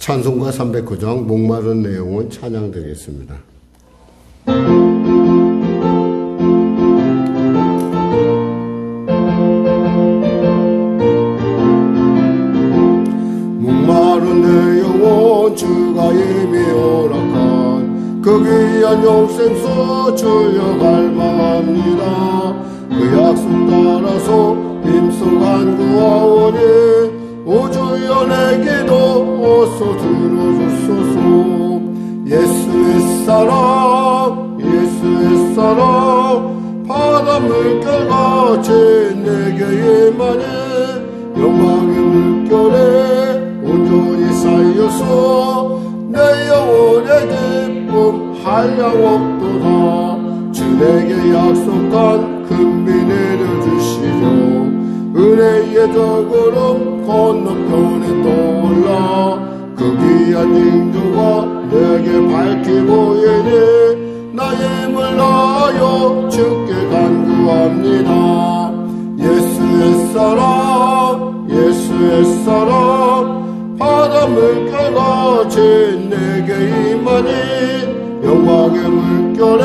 찬송가 309장 목마른 내용은 찬양되겠습니다. 목마른 내 영혼 주가 이미 허락한 그 귀한 영생수 주여 갈망합니다. 그 약속 따라서 힘써 간구하오니 오 주여 내 기도 어서 들어주소서. 예수의 사랑 예수의 사랑 바다 물결같이 내게 임하니 영광의 물결에 온전히 쌓여서 내 영혼의 기쁨 한량 없도다. 주 내게 약속한 큰 비 내려주시죠. 은혜의 저 구름 건너편에 떠올라 그 귀한 징조가 내게 밝히 보이니 나의 힘을 다하여 주께 간구합니다. 예수의 사랑 예수의 사랑 바다 물결같이 내게 임하니 영광의 물결에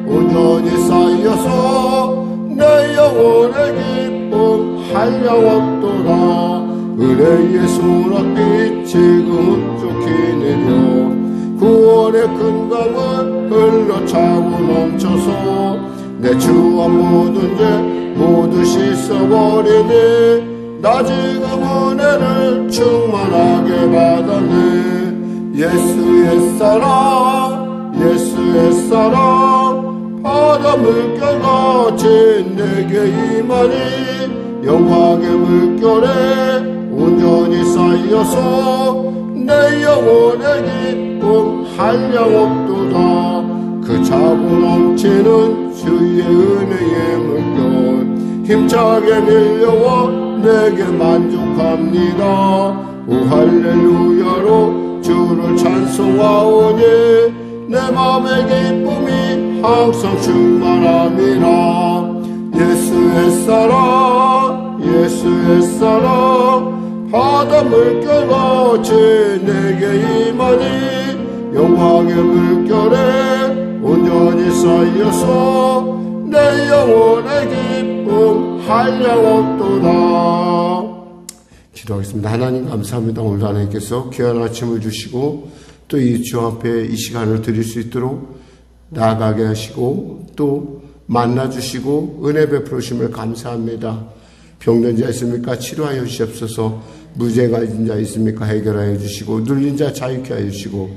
온전히 쌓여서 내 영혼의 기쁨 한량 없도다. 은혜의 소낙빛 지금 쭉 내려 구원의 큰 강을 흘러차고 넘쳐서 내 추한 모든 죄 모두 씻어버리니 나 지금 은혜를 충만하게 받았네. 예수의 사랑 예수의 사랑 바다 물결같이 내게 임하니 영광의 물결에 온전히 쌓여서 내 영혼의 기쁨 한량 없도다. 그 차고 넘치는 주의 은혜의 물결 힘차게 밀려와 내게 만족합니다. 오 할렐루야로 주를 찬송하오니 내 맘의 기쁨이 항상 충만함이라. 예수의 사랑 예수의 사랑 바다 물결같이 내게 임하니 영광의 물결에 온전히 쌓여서 내 영혼의 기쁨 한량 없도다. 기도하겠습니다. 하나님 감사합니다. 오늘 하나님께서 귀한 아침을 주시고 또 이 주 앞에 이 시간을 드릴 수 있도록 나아가게 하시고 또 만나주시고 은혜 베풀으심을 감사합니다. 병든 자 있습니까? 치료하여 주시옵소서. 무죄가 있는 자 있습니까? 해결하여 주시고 눌린 자 자유케 하여 주시고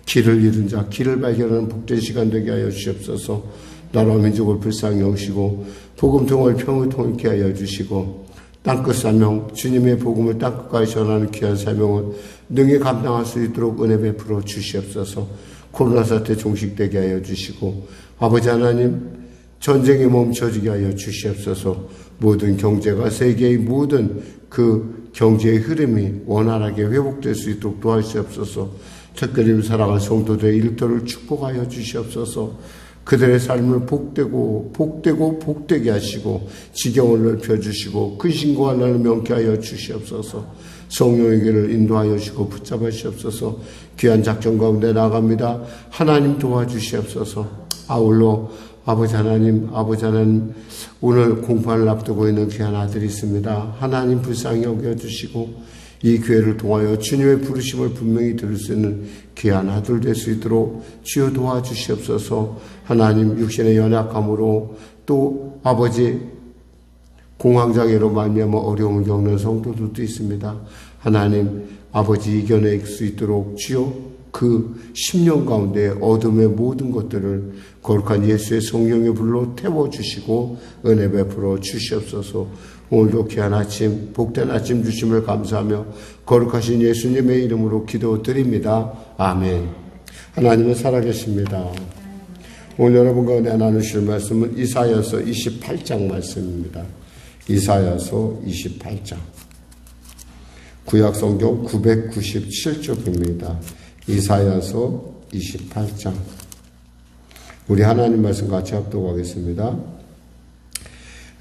길을 잃은 자 길을 발견하는 복된 시간 되게 하여 주시옵소서. 나라 민족을 불쌍히 여기시고 복음 통을 평을 통일케 하여 주시고 땅끝 사명 주님의 복음을 땅끝까지 전하는 귀한 사명을 능히 감당할 수 있도록 은혜 베풀어 주시옵소서. 코로나 사태 종식되게 하여 주시고 아버지 하나님 전쟁이 멈춰지게 하여 주시옵소서. 모든 경제가 세계의 모든 그 경제의 흐름이 원활하게 회복될 수 있도록 도와주시옵소서. 특별히 사랑하는 성도들의 일터를 축복하여 주시옵소서. 그들의 삶을 복되게 하시고 지경을 넓혀주시고 그 신고한 날을 명쾌하여 주시옵소서. 성령의 길을 인도하여 주시고 붙잡아 주시옵소서. 귀한 작전 가운데 나갑니다. 하나님 도와주시옵소서. 아울러 아버지 하나님 오늘 공판을 앞두고 있는 귀한 아들이 있습니다. 하나님 불쌍히 여겨주시고 이 교회를 통하여 주님의 부르심을 분명히 들을 수 있는 귀한 아들 될 수 있도록 주여 도와주시옵소서. 하나님 육신의 연약함으로 또 아버지 공황장애로 말미암아 어려움을 겪는 성도들도 있습니다. 하나님 아버지 이겨낼 수 있도록 주여 그 10년 가운데 어둠의 모든 것들을 거룩한 예수의 성령의 불로 태워주시고 은혜 베풀어 주시옵소서. 오늘도 귀한 아침 복된 아침 주심을 감사하며 거룩하신 예수님의 이름으로 기도드립니다. 아멘. 하나님은 살아계십니다. 오늘 여러분 가운데 나누실 말씀은 이사야서 28장 말씀입니다. 이사야서 28장 구약성경 997쪽입니다. 이사야서 28장 우리 하나님 말씀 같이 합독하겠습니다.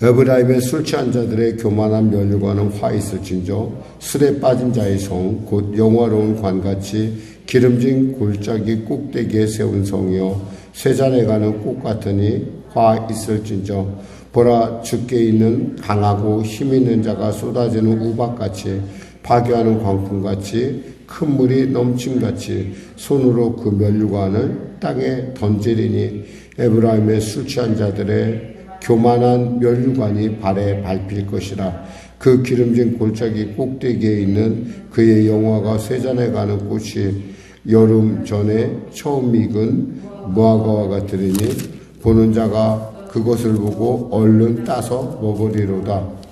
에브라임의 술 취한 자들의 교만한 면류관은 화 있을진저 술에 빠진 자의 성 곧 영화로운 관같이 기름진 골짜기 꼭대기에 세운 성이요 쇠잔에 가는 꽃 같으니 화 있을진저 보라 죽게 있는 강하고 힘 있는 자가 쏟아지는 우박같이 파괴하는 광풍같이 큰 물이 넘침같이 손으로 그 면류관을 땅에 던지리니 에브라임의 술 취한 자들의 교만한 면류관이 발에 밟힐 것이라. 그 기름진 골짜기 꼭대기에 있는 그의 영화가 쇠잔에 가는 꽃이 여름 전에 처음 익은 무화과와 같으리니 보는 자가 그것을 보고 얼른 따서 먹으리로다.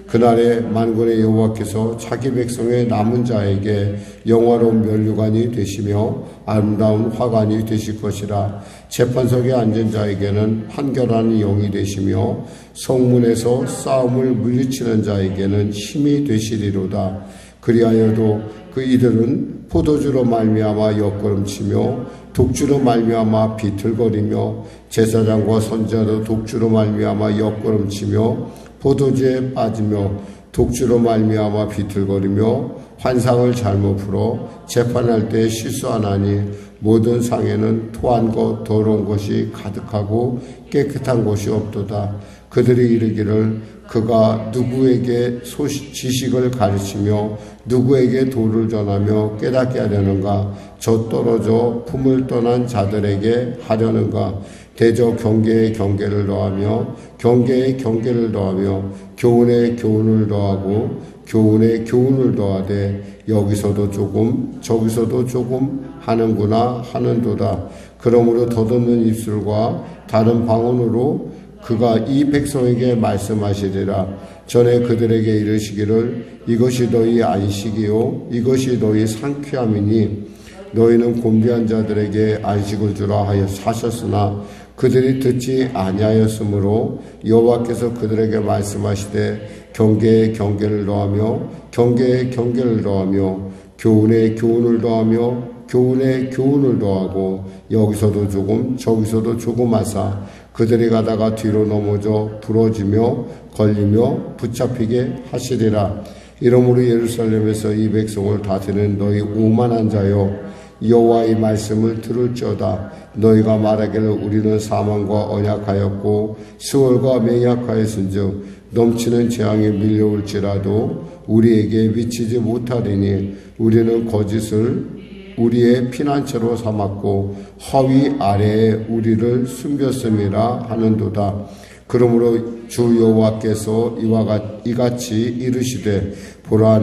그날에 만군의 여호와께서 자기 백성의 남은 자에게 영화로운 면류관이 되시며 아름다운 화관이 되실 것이라. 재판석에 앉은 자에게는 한결한 영이 되시며 성문에서 싸움을 물리치는 자에게는 힘이 되시리로다. 그리하여도 그 이들은 포도주로 말미암아 옆걸음치며 독주로 말미암아 비틀거리며 제사장과 선지자도 독주로 말미암아 옆걸음치며 포도주에 빠지며 독주로 말미암아 비틀거리며 환상을 잘못 풀어 재판할 때 실수하나니 모든 상에는 토한 것 더러운 것이 가득하고 깨끗한 것이 없도다. 그들이 이르기를 그가 누구에게 지식을 가르치며 누구에게 도를 전하며 깨닫게 하려는가? 저 떨어져 품을 떠난 자들에게 하려는가? 대저 경계에 경계를 더하며 경계에 경계를 더하며 교훈에 교훈을 더하고 교훈에 교훈을 더하되 여기서도 조금 저기서도 조금 하는구나 하는도다. 그러므로 덧없는 입술과 다른 방언으로 그가 이 백성에게 말씀하시리라. 전에 그들에게 이르시기를 이것이 너희 안식이요 이것이 너희 상쾌함이니 너희는 곤비한 자들에게 안식을 주라 하여 하셨으나 그들이 듣지 아니하였으므로 여호와께서 그들에게 말씀하시되 경계에 경계를 더하며 경계에 경계를 더하며 교훈에 교훈을 더하며 교훈에 교훈을 더하고 여기서도 조금 저기서도 조금 하사 그들이 가다가 뒤로 넘어져 부러지며 걸리며 붙잡히게 하시리라. 이러므로 예루살렘에서 이 백성을 다스리는 너희 오만한 자여 여호와의 말씀을 들을지어다. 너희가 말하기를 우리는 사망과 언약하였고 수월과 맹약하였은즉 넘치는 재앙이 밀려올지라도 우리에게 미치지 못하리니 우리는 거짓을 우리의 피난처로 삼았고 허위 아래에 우리를 숨겼음이라 하는도다. 그러므로 주 여호와께서 이같이 이르시되 보라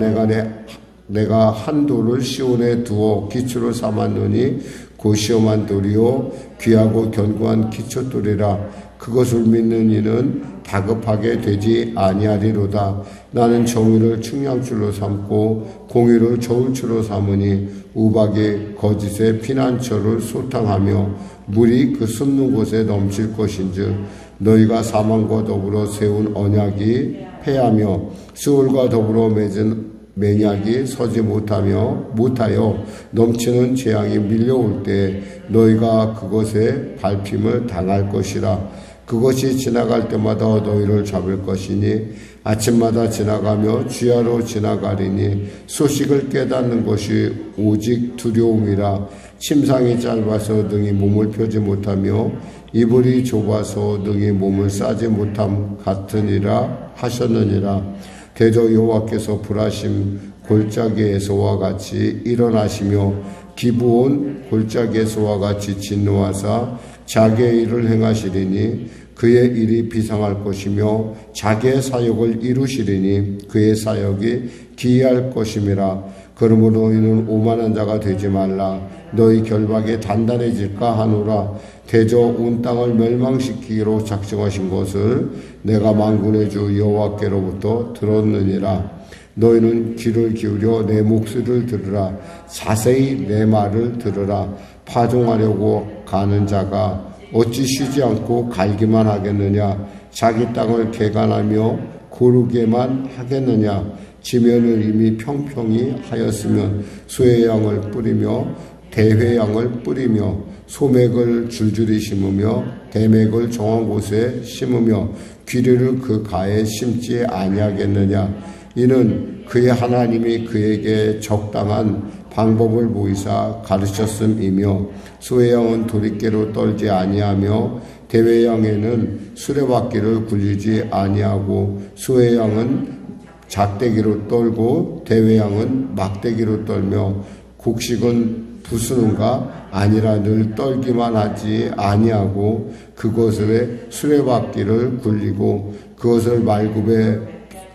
내가 한 돌을 시온에 두어 기초로 삼았느니 곧 시험한 돌이요 귀하고 견고한 기초돌이라. 그것을 믿는 이는 다급하게 되지 아니하리로다. 나는 정의를 측량줄로 삼고 공의를 저울추로 삼으니 우박이 거짓의 피난처를 소탕하며 물이 그 숨는 곳에 넘칠 것인즉 너희가 사망과 더불어 세운 언약이 패하며 수월과 더불어 맺은 맹약이 서지 못하여 넘치는 재앙이 밀려올 때 너희가 그것에 밟힘을 당할 것이라. 그것이 지나갈 때마다 너희를 잡을 것이니 아침마다 지나가며 주야로 지나가리니 소식을 깨닫는 것이 오직 두려움이라. 침상이 짧아서 능히 몸을 펴지 못하며 이불이 좁아서 능히 몸을 싸지 못함 같으니라 하셨느니라. 대저 여호와께서 불하심 골짜기에서와 같이 일어나시며 기브온 골짜기에서와 같이 진노하사 자기의 일을 행하시리니 그의 일이 비상할 것이며 자기의 사역을 이루시리니 그의 사역이 기이할 것임이라. 그러므로 너희는 오만한 자가 되지 말라. 너희 결박이 단단해질까 하노라. 대저 온 땅을 멸망시키기로 작정하신 것을 내가 만군의 주 여호와께로부터 들었느니라. 너희는 귀를 기울여 내 목소리를 들으라. 자세히 내 말을 들으라. 파종하려고 가는 자가 어찌 쉬지 않고 갈기만 하겠느냐? 자기 땅을 개간하며 고르게만 하겠느냐? 지면을 이미 평평히 하였으면 소의 양을 뿌리며 대회 양을 뿌리며 소맥을 줄줄이 심으며 대맥을 정한 곳에 심으며 귀리를 그 가에 심지 아니하겠느냐. 이는 그의 하나님이 그에게 적당한 방법을 보이사 가르쳤음이며 소의 돌이깨로 떨지 아니하며 대의 양에는 수레바퀴를 굴리지 아니하고 소의 양은 작대기로 떨고 대의 양은 막대기로 떨며 곡식은 부수는가 아니라 늘 떨기만 하지 아니하고 그것을 수레바퀴를 굴리고 그것을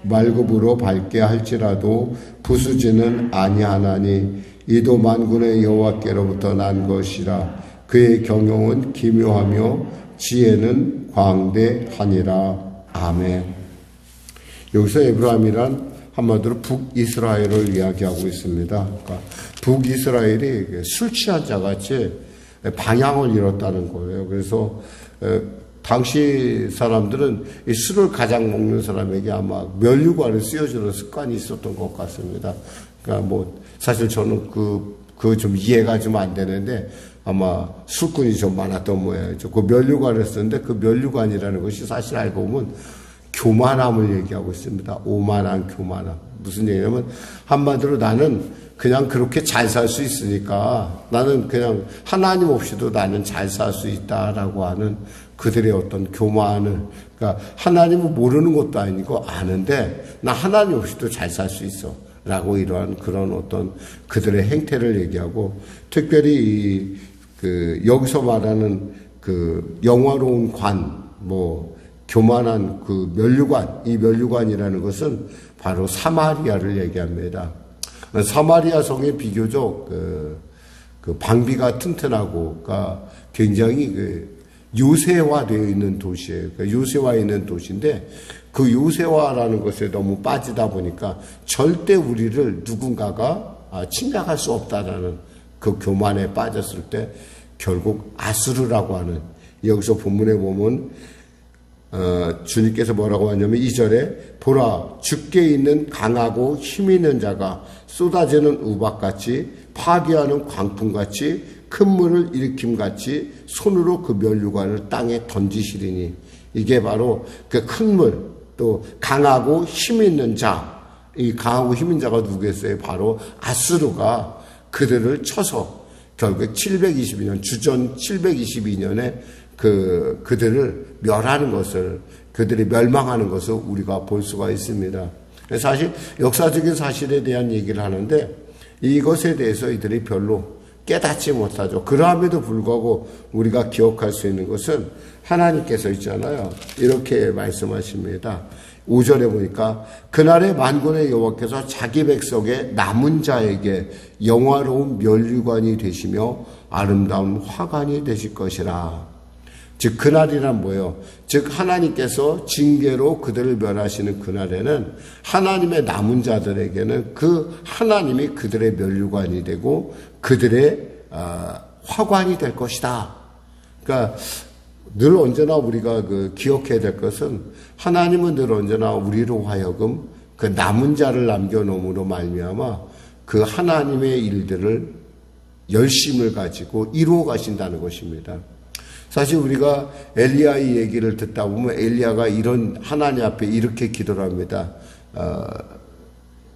말굽으로 밟게 할지라도 부수지는 아니하나니 이도 만군의 여호와께로부터 난 것이라. 그의 경영은 기묘하며 지혜는 광대하니라. 아멘. 여기서 에브라임이란 한마디로 북이스라엘을 이야기하고 있습니다. 그러니까 북이스라엘이 술 취한 자같이 방향을 잃었다는 거예요. 그래서 당시 사람들은 이 술을 가장 먹는 사람에게 아마 면류관을 씌워주는 습관이 있었던 것 같습니다. 그러니까 뭐 사실 저는 그거 좀 이해가 좀 안 되는데 아마 술꾼이 좀 많았던 모양이죠. 그 면류관을 쓰는데 그 면류관이라는 것이 사실 알고 보면 교만함을 얘기하고 있습니다. 오만한 교만함. 무슨 얘기냐면 한마디로 나는 그냥 그렇게 잘 살 수 있으니까 나는 그냥 하나님 없이도 나는 잘 살 수 있다라고 하는 그들의 어떤 교만을, 그러니까 하나님을 모르는 것도 아니고 아는데 나 하나님 없이도 잘 살 수 있어 라고 이러한 그런 어떤 그들의 행태를 얘기하고, 특별히 여기서 말하는 그 영화로운 관, 교만한 그 면류관, 이 면류관이라는 것은 바로 사마리아를 얘기합니다. 사마리아 성이 비교적 그 방비가 튼튼하고, 그러니까 굉장히 요새화되어 있는 도시예요. 그러니까 요새화 있는 도시인데 그 요새화라는 것에 너무 빠지다 보니까 절대 우리를 누군가가 침략할 수 없다라는 그 교만에 빠졌을 때 결국 아수르라고 하는, 여기서 본문에 보면 주님께서 뭐라고 하냐면 2절에 보라 주께 있는 강하고 힘 있는 자가 쏟아지는 우박같이 파괴하는 광풍같이 큰 물을 일으킴같이 손으로 그 면류관을 땅에 던지시리니, 이게 바로 그 큰 물, 또 강하고 힘 있는 자, 이 강하고 힘 있는 자가 누구겠어요? 바로 아수르가 그들을 쳐서 결국 722년, 주전 722년에 그들을 멸하는 것을, 그들이 멸망하는 것을 우리가 볼 수가 있습니다. 사실 역사적인 사실에 대한 얘기를 하는데 이것에 대해서 이들이 별로 깨닫지 못하죠. 그러함에도 불구하고 우리가 기억할 수 있는 것은 하나님께서 있잖아요. 이렇게 말씀하십니다. 5절에 보니까 그날의 만군의 여호와께서 자기 백성의 남은 자에게 영화로운 면류관이 되시며 아름다운 화관이 되실 것이라. 즉 그날이란 뭐예요? 즉 하나님께서 징계로 그들을 멸하시는 그날에는 하나님의 남은 자들에게는 그 하나님이 그들의 면류관이 되고 그들의 화관이 될 것이다. 그러니까 늘 언제나 우리가 기억해야 될 것은 하나님은 늘 언제나 우리로 하여금 그 남은 자를 남겨놓음으로 말미암아 그 하나님의 일들을 열심을 가지고 이루어 가신다는 것입니다. 사실 우리가 엘리야의 얘기를 듣다 보면 엘리야가 이런 하나님 앞에 이렇게 기도를 합니다.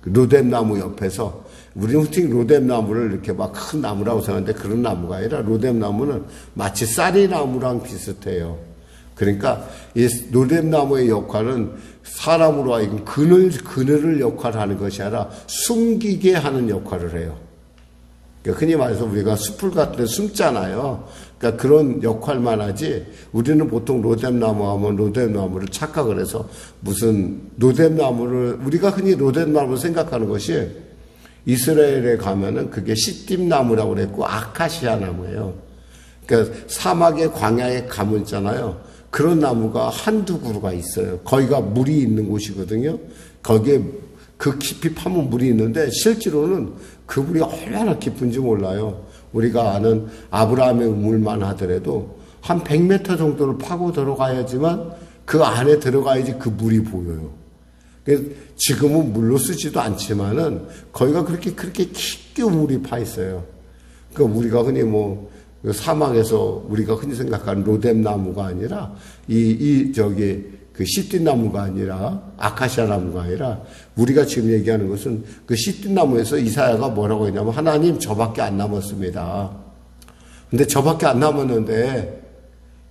로뎀나무 옆에서, 우리는 흔히 로뎀나무를 이렇게 막 큰 나무라고 생각하는데 그런 나무가 아니라 로뎀나무는 마치 쌀이나무랑 비슷해요. 그러니까 이 로뎀나무의 역할은 사람으로 하여금 그늘을 역할하는 것이 아니라 숨기게 하는 역할을 해요. 그러니까 흔히 말해서 우리가 숲을 같은 데 숨잖아요. 그러니까 그런 역할만 하지, 우리는 보통 로뎀나무 하면 로뎀나무를 착각을 해서 무슨 로뎀나무를, 우리가 흔히 로뎀나무를 생각하는 것이 이스라엘에 가면은 그게 시띠나무라고 그랬고 아카시아 나무예요. 그러니까 사막의 광야에 가면 있잖아요. 그런 나무가 한두 그루가 있어요. 거기가 물이 있는 곳이거든요. 거기에 그 깊이 파면 물이 있는데 실제로는 그 물이 얼마나 깊은지 몰라요. 우리가 아는 아브라함의 우물만 하더라도 한 100m 정도를 파고 들어가야지만 그 안에 들어가야지 그 물이 보여요. 지금은 물로 쓰지도 않지만은 거기가 그렇게 깊게 물이 파 있어요. 그러니까 우리가 흔히 사막에서 우리가 흔히 생각하는 로뎀나무가 아니라 그 시띠나무가 아니라 아카시아 나무가 아니라 우리가 지금 얘기하는 것은 그 시띠나무에서 이사야가 뭐라고 했냐면 하나님 저밖에 안 남았습니다. 근데 저밖에 안 남았는데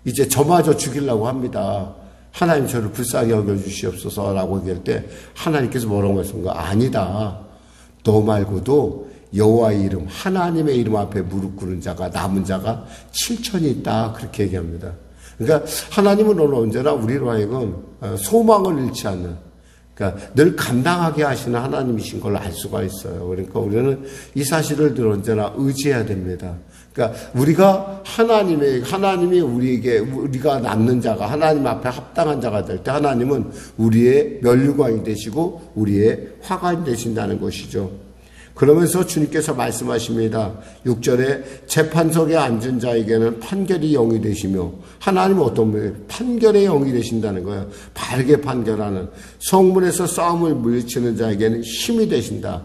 이제 저마저 죽이려고 합니다. 하나님 저를 불쌍히 여겨주시옵소서라고 얘기할 때 하나님께서 뭐라고 말씀하신 거야? 아니다. 너 말고도 여호와의 이름, 하나님의 이름 앞에 무릎 꿇은 자가, 남은 자가 7천이 있다. 그렇게 얘기합니다. 그러니까 하나님은 오늘 언제나 우리로 하여금 소망을 잃지 않는, 그러니까 늘 감당하게 하시는 하나님이신 걸 알 수가 있어요. 그러니까 우리는 이 사실을 늘 언제나 의지해야 됩니다. 그러니까 우리가 하나님이 우리가 남는 자가 하나님 앞에 합당한 자가 될 때 하나님은 우리의 면류관이 되시고 우리의 화관이 되신다는 것이죠. 그러면서 주님께서 말씀하십니다. 6절에 재판석에 앉은 자에게는 판결이 영이 되시며, 하나님은 어떤 분이에요? 판결의 영이 되신다는 거예요. 바르게 판결하는, 성문에서 싸움을 물리치는 자에게는 힘이 되신다.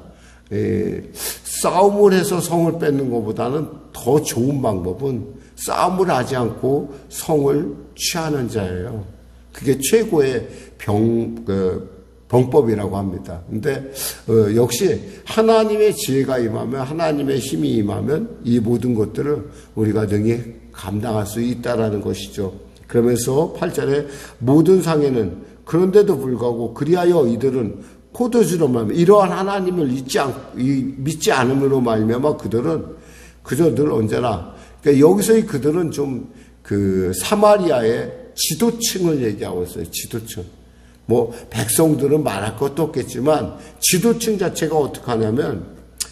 싸움을 해서 성을 뺏는 것보다는 더 좋은 방법은 싸움을 하지 않고 성을 취하는 자예요. 그게 최고의 병법이라고 합니다. 근데 역시 하나님의 지혜가 임하면, 하나님의 힘이 임하면 이 모든 것들을 우리가 능히 감당할 수 있다라는 것이죠. 그러면서 8절에 모든 상에는 그런데도 불구하고 그리하여 이들은 포도주로 말미암아 이러한 하나님을 믿지 않음으로 말미암아 그들은 그저 늘 언제나, 그러니까 여기서의 그들은 좀 그 사마리아의 지도층을 얘기하고 있어요. 지도층. 뭐 백성들은 말할 것도 없겠지만 지도층 자체가 어떻게 하냐면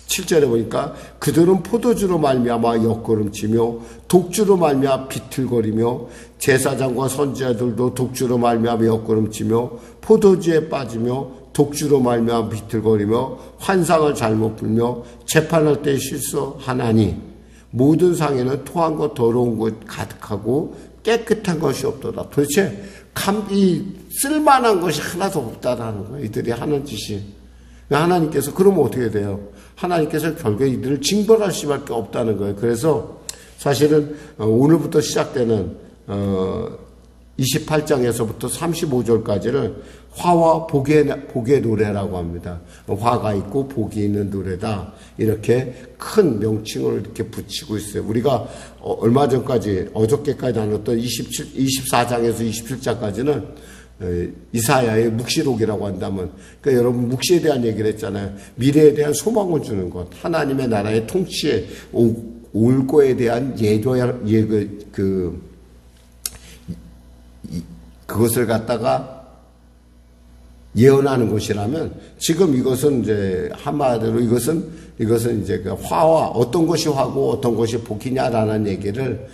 7절에 보니까 그들은 포도주로 말미암아 옆걸음치며 독주로 말미암아 비틀거리며 제사장과 선지자들도 독주로 말미암아 옆걸음치며 포도주에 빠지며 독주로 말미암아 비틀거리며 환상을 잘못 풀며 재판할 때 실수하나니 모든 상에는 토한 것 더러운 것 가득하고 깨끗한 것이 없도다. 도대체 쓸만한 것이 하나도 없다라는 거예요. 이들이 하는 짓이. 하나님께서 그러면 어떻게 돼요? 하나님께서 결국에 이들을 징벌할 수밖에 없다는 거예요. 그래서 사실은 오늘부터 시작되는 28장에서부터 35절까지를 화와 복의 노래라고 합니다. 화가 있고 복이 있는 노래다. 이렇게 큰 명칭을 이렇게 붙이고 있어요. 우리가 얼마 전까지, 어저께까지 나눴던 24장에서 27장까지는 이사야의 묵시록이라고 한다면, 그러니까 여러분 묵시에 대한 얘기를 했잖아요. 미래에 대한 소망을 주는 것, 하나님의 나라의 통치에 올 거에 대한 그것을 갖다가 예언하는 것이라면, 지금 이것은 이제 한마디로 이것은 이제 그 화와 어떤 것이 화고 어떤 것이 복이냐라는 얘기를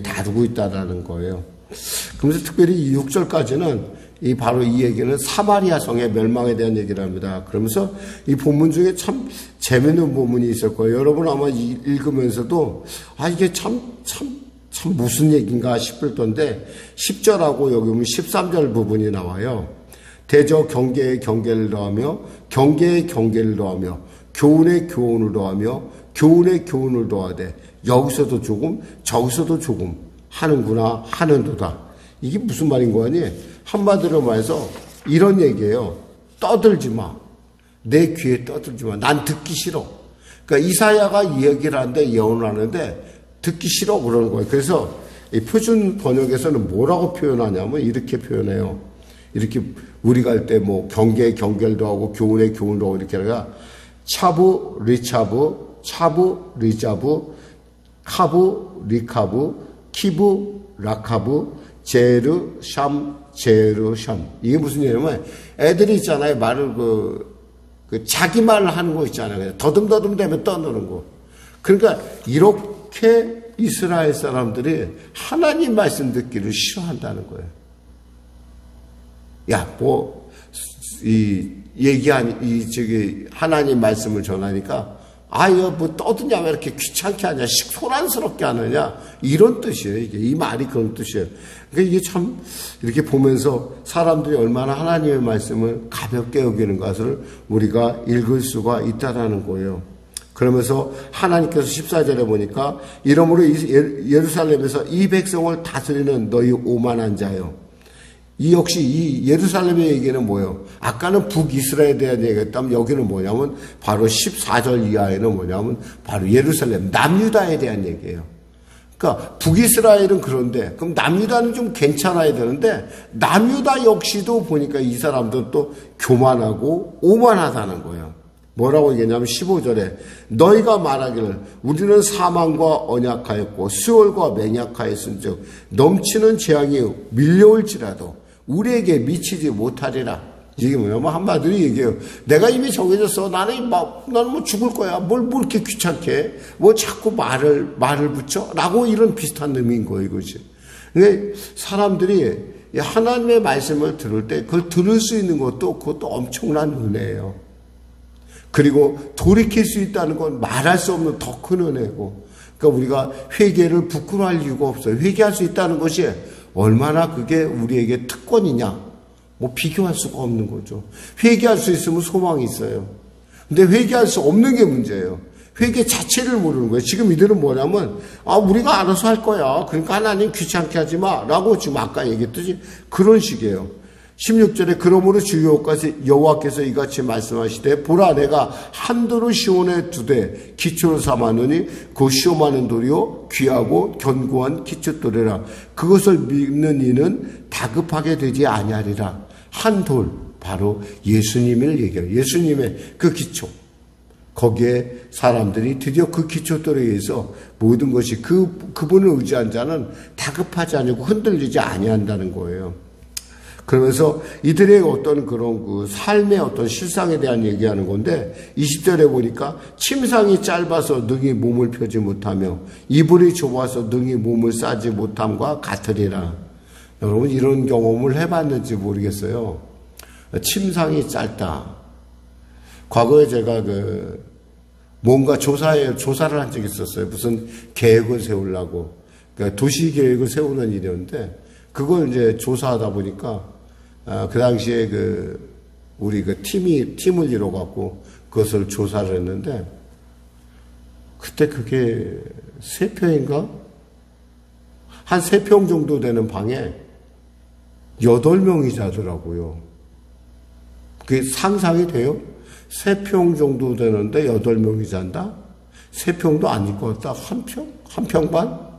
다루고 있다라는 거예요. 그러면서 특별히 이 6절까지는 바로 이 얘기는 사마리아 성의 멸망에 대한 얘기를 합니다. 그러면서 이 본문 중에 참 재미있는 본문이 있을 거예요. 여러분 아마 읽으면서도 이게 참 무슨 얘기인가 싶을 텐데 10절하고 여기 보면 13절 부분이 나와요. 대저 경계에 경계를 더하며 경계에 경계를 더하며 교훈에 교훈을 더하며 교훈에 교훈을 더하되 여기서도 조금 저기서도 조금 하는구나 하는도다. 이게 무슨 말인 거 아니? 한마디로 말해서 이런 얘기예요. 떠들지 마. 내 귀에 떠들지 마. 난 듣기 싫어. 그러니까 이사야가 이 얘기를 하는데 예언을 하는데 듣기 싫어 그러는 거예요. 그래서 이 표준 번역에서는 뭐라고 표현하냐면 이렇게 표현해요. 이렇게 우리가 할 때 뭐 경계에 경계를 하고 교훈에 교훈을 하고 이렇게 하다가 차부 리차부 차부 리자부 카부 리카부 키부 라카부 제르 샴 제르 샴. 이게 무슨 얘기냐면 애들이 있잖아요. 말을 그 자기 말을 하는 거 있잖아요. 더듬더듬 되면 떠드는 거. 그러니까 이렇게 이스라엘 사람들이 하나님 말씀 듣기를 싫어한다는 거예요. 하나님 말씀을 전하니까, 뭐 떠드냐, 왜 이렇게 귀찮게 하냐, 소란스럽게 하느냐, 이런 뜻이에요. 이 말이 그런 뜻이에요. 그러니까 이게 참, 이렇게 보면서 사람들이 얼마나 하나님의 말씀을 가볍게 여기는 것을 우리가 읽을 수가 있다라는 거예요. 그러면서 하나님께서 14절에 보니까 이러므로 예루살렘에서 이 백성을 다스리는 너희 오만한 자요. 이 역시 이 예루살렘의 얘기는 뭐예요? 아까는 북이스라엘에 대한 얘기였다면 여기는 뭐냐면 바로 14절 이하에는 뭐냐면 바로 예루살렘, 남유다에 대한 얘기예요. 그러니까 북이스라엘은 그런데 그럼 남유다는 좀 괜찮아야 되는데 남유다 역시도 보니까 이 사람들은 또 교만하고 오만하다는 거예요. 뭐라고 얘기하냐면 15절에 너희가 말하기를 우리는 사망과 언약하였고 수월과 맹약하였은즉 넘치는 재앙이 밀려올지라도 우리에게 미치지 못하리라. 이게 뭐냐면 한마디로 얘기해요. 내가 이미 정해졌어. 나는 뭐 죽을 거야. 뭘 이렇게 귀찮게 뭐 자꾸 말을 붙여? 라고 이런 비슷한 의미인 거예요, 이것이. 근데 사람들이 하나님의 말씀을 들을 때 그걸 들을 수 있는 그것도 엄청난 은혜예요. 그리고 돌이킬 수 있다는 건 말할 수 없는 더 큰 은혜고, 그러니까 우리가 회개를 부끄러워할 이유가 없어요. 회개할 수 있다는 것이 얼마나 그게 우리에게 특권이냐, 뭐 비교할 수가 없는 거죠. 회개할 수 있으면 소망이 있어요. 근데 회개할 수 없는 게 문제예요. 회개 자체를 모르는 거예요. 지금 이들은 뭐냐면 우리가 알아서 할 거야. 그러니까 하나님 귀찮게 하지 마 라고 지금 아까 얘기했듯이 그런 식이에요. 16절에 그러므로 주 여호와께서 이같이 말씀하시되 보라 내가 한도를 시온에 두되 기초로 삼았느니 그 시험하는 돌이요 귀하고 견고한 기초돌이라. 그것을 믿는 이는 다급하게 되지 아니하리라. 한 돌 바로 예수님을 얘기해요. 예수님의 그 기초. 거기에 사람들이 드디어 그 기초돌에 의해서 모든 것이 그분을 의지한 자는 다급하지 않고 흔들리지 아니한다는 거예요. 그러면서 이들의 어떤 그런 그 삶의 어떤 실상에 대한 얘기하는 건데 20절에 보니까 침상이 짧아서 능히 몸을 펴지 못하며 이불이 좁아서 능히 몸을 싸지 못함과 같으리라. 여러분 이런 경험을 해봤는지 모르겠어요. 침상이 짧다. 과거에 제가 뭔가 조사를 한 적이 있었어요. 무슨 계획을 세우려고. 그러니까 도시 계획을 세우는 일이었는데 그걸 이제 조사하다 보니까 그 당시에 우리 팀을 이뤄갖고 그것을 조사를 했는데 그때 그게 3평인가? 한 3평 정도 되는 방에 8명이 자더라고요. 그게 상상이 돼요? 3평 정도 되는데 8명이 잔다? 3평도 아닐 것 같다. 1평? 1평 반?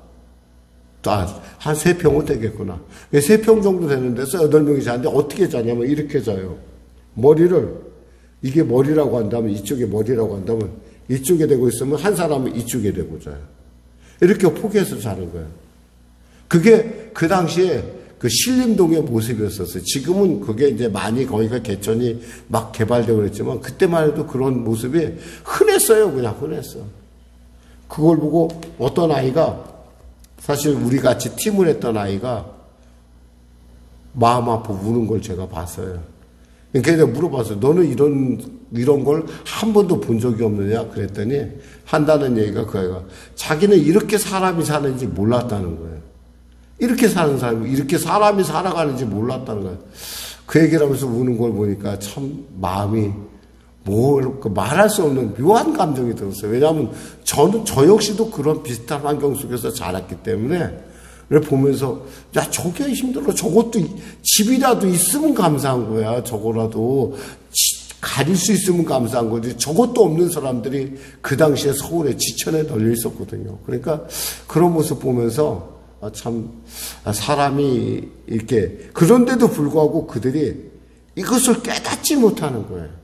한 3평은 되겠구나. 3평 정도 되는 데서 8명이 자는데 어떻게 자냐면 이렇게 자요. 이게 머리라고 한다면, 이쪽에 머리라고 한다면, 이쪽에 대고 있으면 한 사람은 이쪽에 대고 자요. 이렇게 포개해서 자는 거예요. 그게 그 당시에 그 신림동의 모습이었었어요. 지금은 그게 이제 많이 거기가 개천이 막 개발되고 그랬지만, 그때만 해도 그런 모습이 흔했어요. 그냥 흔했어. 그걸 보고 어떤 아이가 사실 우리 같이 팀을 했던 아이가 마음 아파 우는 걸 제가 봤어요. 그러니까 내가 물어봤어요. 너는 이런 걸 한 번도 본 적이 없느냐? 그랬더니 한다는 얘기가 그 아이가 자기는 이렇게 사람이 사는지 몰랐다는 거예요. 이렇게 사는 사람이 이렇게 사람이 살아가는지 몰랐다는 거예요. 그 얘기를 하면서 우는 걸 보니까 참 마음이 말할 수 없는 묘한 감정이 들었어요. 왜냐하면 저 역시도 그런 비슷한 환경 속에서 자랐기 때문에 보면서 저게 힘들어. 저것도 집이라도 있으면 감사한 거야. 저거라도 가릴 수 있으면 감사한 거지. 저것도 없는 사람들이 그 당시에 서울에 지천에 널려 있었거든요. 그러니까 그런 모습 보면서 참 사람이 이렇게 그런데도 불구하고 그들이 이것을 깨닫지 못하는 거예요.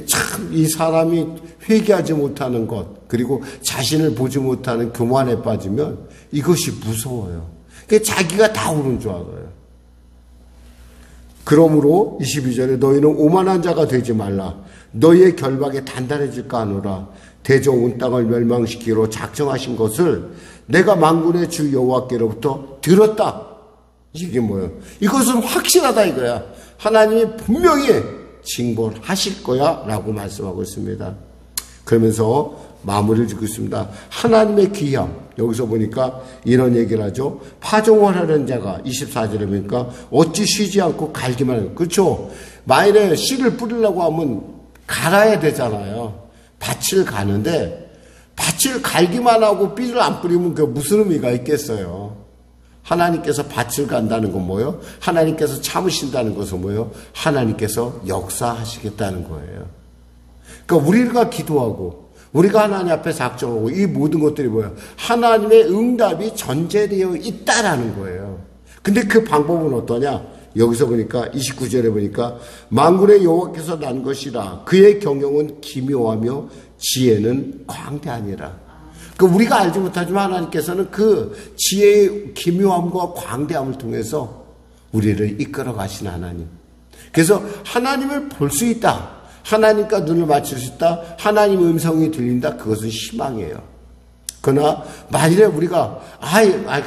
참 이 사람이 회개하지 못하는 것 그리고 자신을 보지 못하는 교만에 빠지면 이것이 무서워요. 그러니까 자기가 다 옳은 줄 알아요. 그러므로 22절에 너희는 오만한 자가 되지 말라. 너희의 결박에 단단해질까 하노라. 대저 온 땅을 멸망시키기로 작정하신 것을 내가 만군의 주 여호와께로부터 들었다. 이게 뭐예요? 이것은 확실하다 이거야. 하나님이 분명히 징벌하실 거야 라고 말씀하고 있습니다. 그러면서 마무리를 짓고 있습니다. 하나님의 귀함. 여기서 보니까 이런 얘기를 하죠. 파종을 하는 자가 24절에 보니까 어찌 쉬지 않고 갈기만 해요. 그렇죠? 만일에 씨를 뿌리려고 하면 갈아야 되잖아요. 밭을 가는데 밭을 갈기만 하고 삐를 안 뿌리면 그 무슨 의미가 있겠어요? 하나님께서 밭을 간다는 건 뭐예요? 하나님께서 참으신다는 것은 뭐예요? 하나님께서 역사하시겠다는 거예요. 그러니까 우리가 기도하고 우리가 하나님 앞에 작정하고 이 모든 것들이 뭐예요? 하나님의 응답이 전제되어 있다라는 거예요. 근데 그 방법은 어떠냐? 여기서 보니까 29절에 보니까 만군의 여호와께서 난 것이라 그의 경영은 기묘하며 지혜는 광대하니라. 그러니까 우리가 알지 못하지만 하나님께서는 그 지혜의 기묘함과 광대함을 통해서 우리를 이끌어 가신 하나님. 그래서 하나님을 볼 수 있다. 하나님과 눈을 맞출 수 있다. 하나님의 음성이 들린다. 그것은 희망이에요. 그러나 만일에 우리가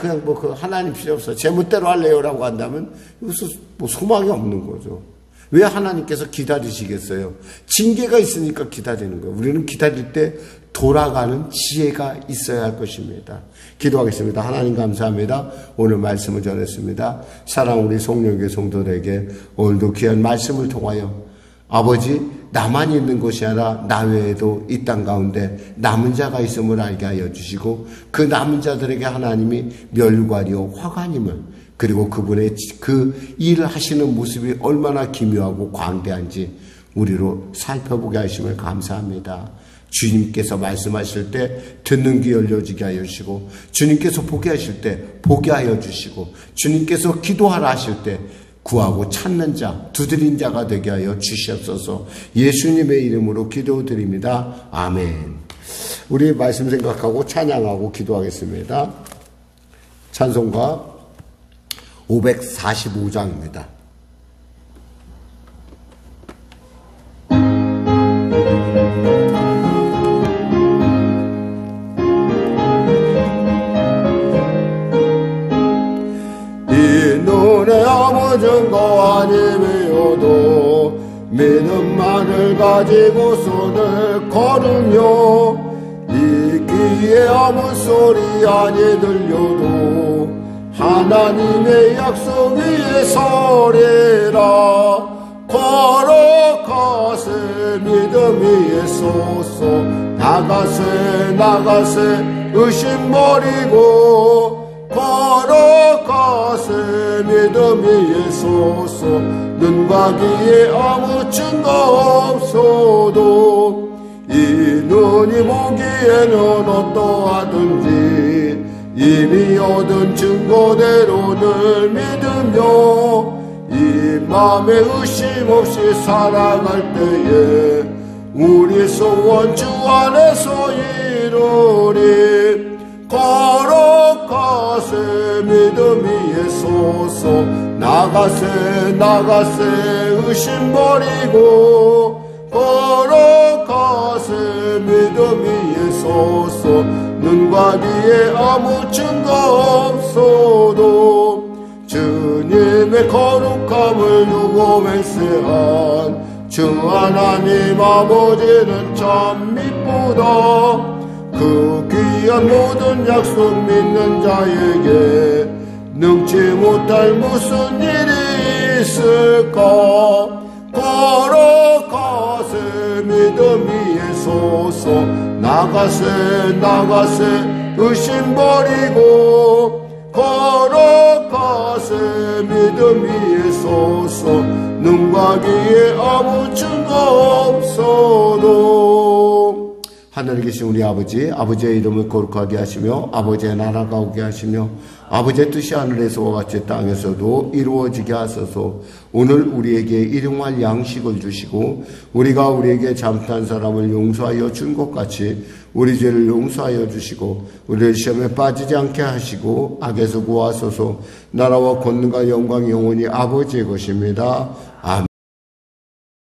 그냥 그 하나님 필요 없어. 제 멋대로 할래요라고 한다면 이것은 소망이 없는 거죠. 왜 하나님께서 기다리시겠어요? 징계가 있으니까 기다리는 거예요. 우리는 기다릴 때 돌아가는 지혜가 있어야 할 것입니다. 기도하겠습니다. 하나님 감사합니다. 오늘 말씀을 전했습니다. 사랑 우리 송영교 성도들에게 오늘도 귀한 말씀을 통하여 아버지 나만 있는 것이 아니라 나 외에도 이 땅 가운데 남은 자가 있음을 알게 하여 주시고 그 남은 자들에게 하나님이 멸관이요 화관임을 그리고 그분의 그 일을 하시는 모습이 얼마나 기묘하고 광대한지 우리로 살펴보게 하심을 감사합니다. 주님께서 말씀하실 때 듣는 귀 열려지게 하여 주시고 주님께서 보게 하실 때 보게 하여 주시고 주님께서 기도하라 하실 때 구하고 찾는 자, 두드린 자가 되게 하여 주시옵소서. 예수님의 이름으로 기도드립니다. 아멘. 우리 말씀 생각하고 찬양하고 기도하겠습니다. 찬송가 545장입니다. 눈에 아무 증거 아니면도 믿음만을 가지고 손을 걸으며 이 귀에 아무 소리 아니 들려도 하나님의 약속 위에 서리라. 걸어가세 믿음 위에 솟소 나가세 의심 버리고 걸어가세 믿음 위에 솟소 눈과 귀에 아무 증거 없어도 이 눈이 보기에는 어떠하든지 이미 얻은 증거대로 늘 믿으며 이 맘에 의심 없이 살아갈 때에 우리 소원 주 안에서 이루리. 걸어가세 믿음 위에 솟소 나가세 의심 버리고 걸어가세 믿음 위에 솟소 눈과 귀에 아무 증거 없어도 주님의 거룩함을 두고 맹세한 주 하나님 아버지는 참 미쁘다. 그 귀한 모든 약속 믿는 자에게 능치 못할 무슨 일이 있을까. 걸어가세 믿음 위에 솟소 나가세 의심 버리고 걸어가세 믿음 위에 솟소 눈과 귀에 아무 증거 없어도. 하늘에 계신 우리 아버지의 이름을 거룩하게 하시며 아버지의 나라가 오게 하시며 아버지의 뜻이 하늘에서와 같이 땅에서도 이루어지게 하소서. 오늘 우리에게 일용할 양식을 주시고 우리가 우리에게 잘못한 사람을 용서하여 준 것 같이 우리 죄를 용서하여 주시고 우리를 시험에 빠지지 않게 하시고 악에서 구하소서. 나라와 권능과 영광이 영원히 아버지의 것입니다. 아멘.